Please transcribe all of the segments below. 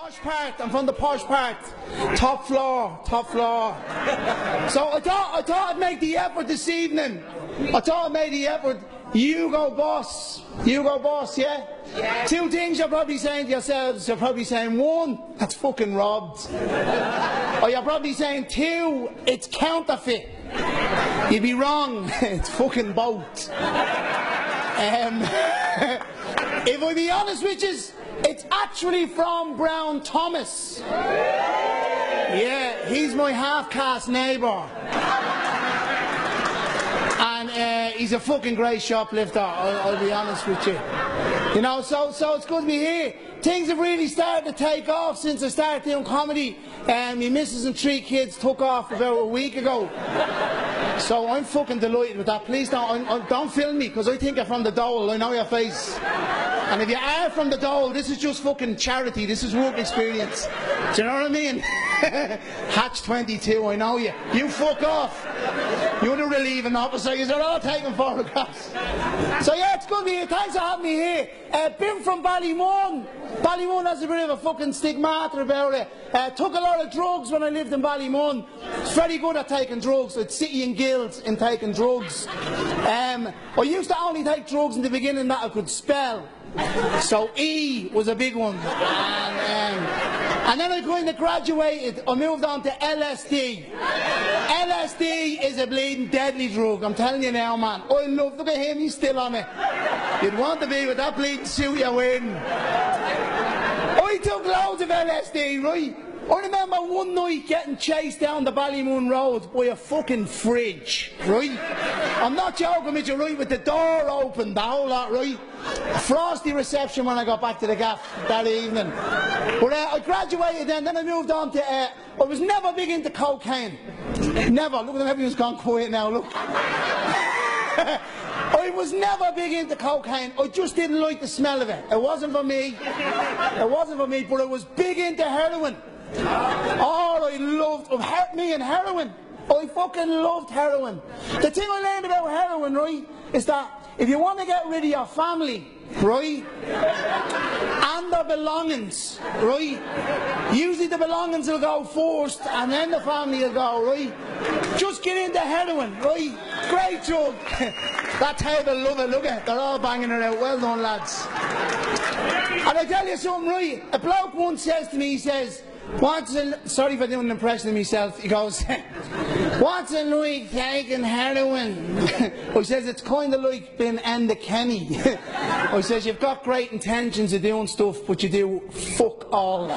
posh part. I'm from the posh part. Top floor, top floor. So I thought I'd make the effort this evening. I thought I'd make the effort. You go boss. You go boss, yeah? Yeah. Two things you're probably saying to yourselves. You're probably saying, one, that's fucking robbed. Or you're probably saying, two, it's counterfeit. You'd be wrong. It's fucking both. If I be honest with you, it's actually from Brown Thomas. Yeah, he's my half-caste neighbour. And he's a fucking great shoplifter, I'll be honest with you. You know, so it's good to be here. Things have really started to take off since I started doing comedy. My missus and 3 kids took off about a week ago. So I'm fucking delighted with that. Please don't film me, because I think you're from the Dole. I know your face. And if you are from the Dole, this is just fucking charity. This is work experience. Do you know what I mean? Hatch 22, I know you. You fuck off. You're the relieving officer. You're all taking photographs. So yeah, it's good to be here. Thanks for having me here. Been from Ballymun. Ballymun has a bit of a fucking stigmata about it. Took a lot of drugs when I lived in Ballymun. Very good at taking drugs. It's city and guilds in taking drugs. I used to only take drugs in the beginning that I could spell. So E was a big one. And then I kind of graduated. I moved on to LSD. LSD is a bleeding deadly drug. I'm telling you now, man. I love, look at him, he's still on it. You'd want to be with that bleeding suit you're wearing. I took loads of LSD, right? I remember one night getting chased down the Ballymun Road by a fucking fridge, right? I'm not joking with you, right? With the door open, the whole lot, right? A frosty reception when I got back to the gaff that evening. But I graduated then I moved on to, I was never big into cocaine. Never. Look at them, everyone's gone quiet now, look. I was never big into cocaine. I just didn't like the smell of it. It wasn't for me. It wasn't for me, but I was big into heroin. Oh, I loved me and heroin. I fucking loved heroin. The thing I learned about heroin, right, is that if you want to get rid of your family, right, and their belongings, right, usually the belongings will go first and then the family will go, right, just get into heroin, right, great drug. That table love it, look at it, they're all banging it out, well done lads. And I tell you something, right, a bloke once says to me, he says, sorry for doing an impression of myself, he goes, what's it like taking heroin? I says, it's kind of like being Enda Kenny. I says, you've got great intentions of doing stuff, but you do fuck all.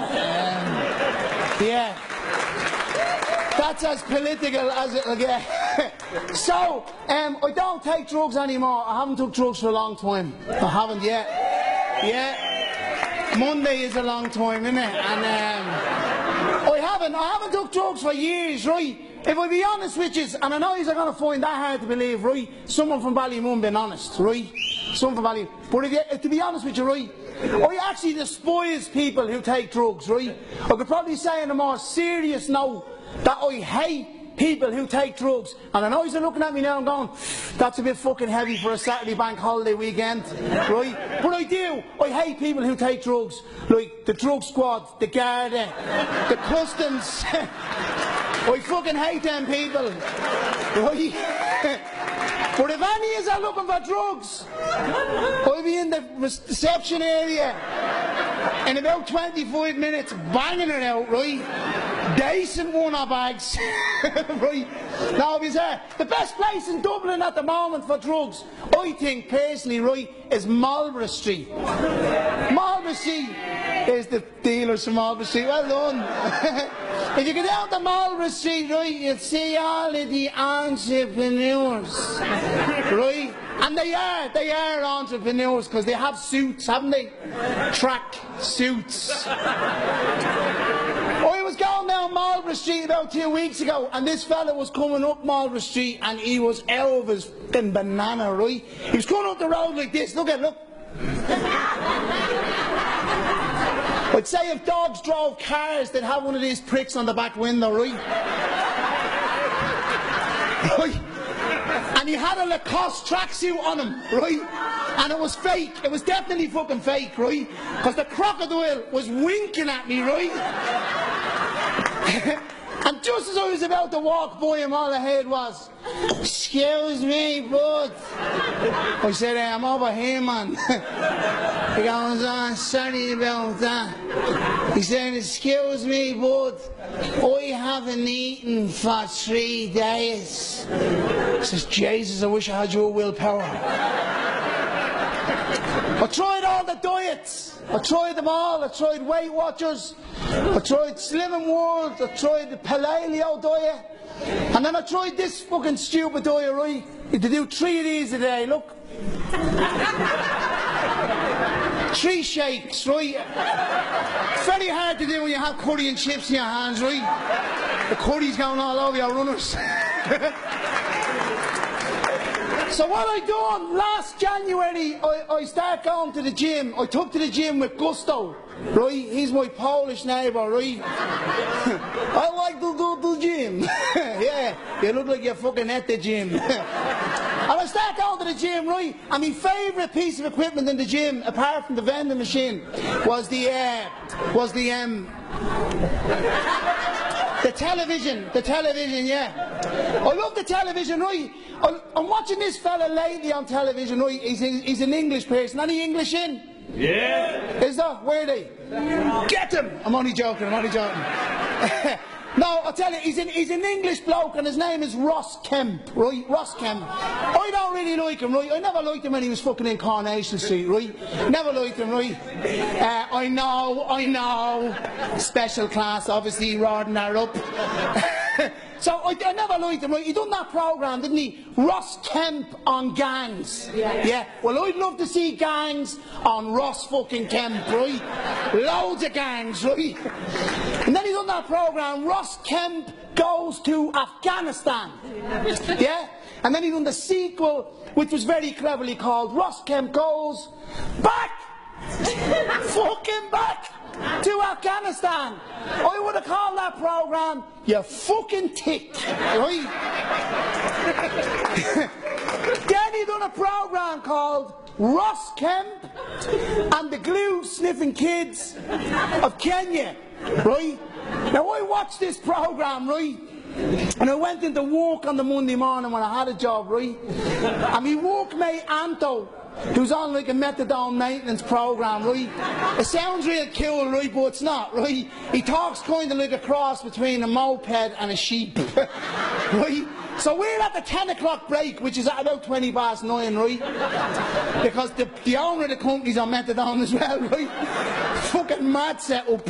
Yeah. That's as political as it'll get. So, I don't take drugs anymore. I haven't took drugs for a long time. I haven't yet. Yeah. Monday is a long time, isn't it? And I haven't took drugs for years, right? If I be honest with you, and I know you're going to find that hard to believe, right? Someone from Ballymun being honest, right? Someone from Ballymun. But to be honest with you, right? I actually despise people who take drugs, right? I could probably say on a more serious note that I hate people who take drugs. And I know you're looking at me now and going, that's a bit fucking heavy for a Saturday bank holiday weekend, right? But I do. I hate people who take drugs. Like the drug squad, the Garda, the customs. I fucking hate them people. Right? But if any of us are looking for drugs, I'll be in the reception area in about 25 minutes banging it out, right? Decent one of bags. Right? Now, the best place in Dublin at the moment for drugs, I think personally, right, is Marlborough Street. Marlborough Street. There's the dealers from Marlborough Street. Well done. If you go down to Marlborough Street, right, you'll see all of the entrepreneurs. Right? And they are entrepreneurs because they have suits, haven't they? Track suits. I was going down Marlborough Street about 2 weeks ago, and this fella was coming up Marlborough Street, and he was out of his fucking banana, right? He was coming up the road like this. Look. I'd say if dogs drove cars, they'd have one of these pricks on the back window, right? Right? And he had a Lacoste tracksuit on him, right? And it was fake. It was definitely fucking fake, right? Because the crocodile was winking at me, right? And just as I was about to walk by him, all I heard was, "Excuse me, bud." I said, "Hey, I'm over here, man." He goes, "Oh, sorry about that." He said, "Excuse me, bud, I haven't eaten for 3 days." He says, "Jesus, I wish I had your willpower." I tried all the diets. I tried them all. I tried Weight Watchers. I tried Slimming World. I tried the Paleo diet. And then I tried this fucking stupid diet, right? You had to do 3 of these a day, look. 3 shakes, right? It's very hard to do when you have curry and chips in your hands, right? The curry's going all over your runners. So what I done last January, I started going to the gym. I took to the gym with Gusto, right? He's my Polish neighbour, right? I like to go to the gym. Yeah, you look like you're fucking at the gym. And I started going to the gym, right? And my favourite piece of equipment in the gym, apart from the vending machine, was the television, yeah. I love the television, right? I'm watching this fella lately on television, right? He's an English person. Any English in? Yeah. Is that? Where are they? Get him! I'm only joking. No, I'll tell you, he's an English bloke and his name is Ross Kemp, right? Ross Kemp. I don't really like him, right? I never liked him when he was fucking in Coronation Street, right? Never liked him, right? I know. Special class, obviously, roaring that up. So I never liked him, right? He done that programme, didn't he? Ross Kemp on gangs. Yeah. Well, I'd love to see gangs on Ross fucking Kemp, right? Loads of gangs, right? And then he done that programme, Ross Kemp Goes to Afghanistan. Yeah? And then he done the sequel, which was very cleverly called Ross Kemp Goes Back! Fucking back! To Afghanistan. I would have called that programme "You Fucking Tick," right? Then he done a programme called Ross Kemp and the Glue Sniffing Kids of Kenya, right? Now I watched this programme, right? And I went into work on the Monday morning when I had a job, right? And my workmate Anto, who's on like a methadone maintenance programme, right? It sounds real cool, right, but it's not, right? He talks kind of like a cross between a moped and a sheep, right? So we're at the 10 o'clock break, which is at about 9:20, right? Because the owner of the company's on methadone as well, right? Fucking mad setup.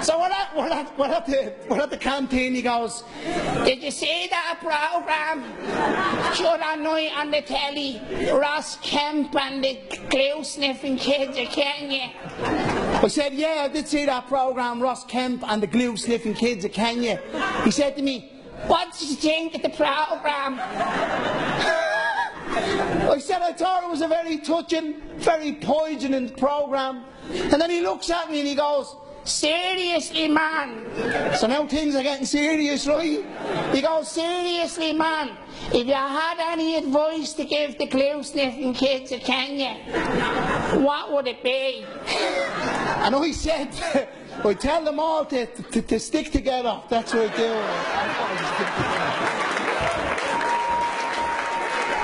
So we're at the canteen. He goes, "Did you see that programme showed on night on the telly? Ross Kemp and the Glue Sniffing Kids of Kenya." I said, "Yeah, I did see that programme, Ross Kemp and the Glue Sniffing Kids of Kenya." He said to me, "What did you think of the programme?" I said I thought it was a very touching, very poignant programme. And then he looks at me and he goes, "Seriously, man." So now things are getting serious, right? He goes, "Seriously, man, if you had any advice to give the Glue Sniffing Kids of Kenya, what would it be?" And I said, "I tell them all to stick together." That's what I do.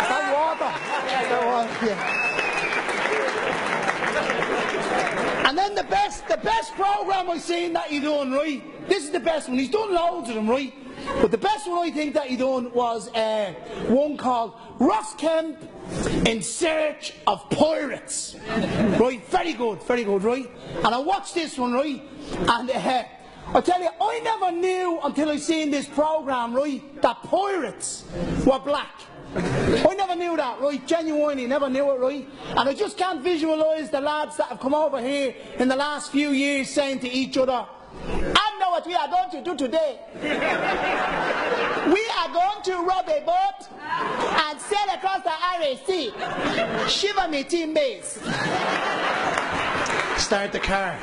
Is that water? Yeah. And then the best programme I've seen that he done, right? This is the best one. He's done loads of them, right? But the best one I think that he done was one called Ross Kemp in Search of Pirates. Right? Very good, right? And I watched this one, right? And I tell you, I never knew until I seen this programme, right, that pirates were black. I never knew that, right? Genuinely, never knew it, right? And I just can't visualise the lads that have come over here in the last few years saying to each other, "I know what we are going to do today. We are going to rob a boat and sail across the RAC. Shiver me team base." Start the car.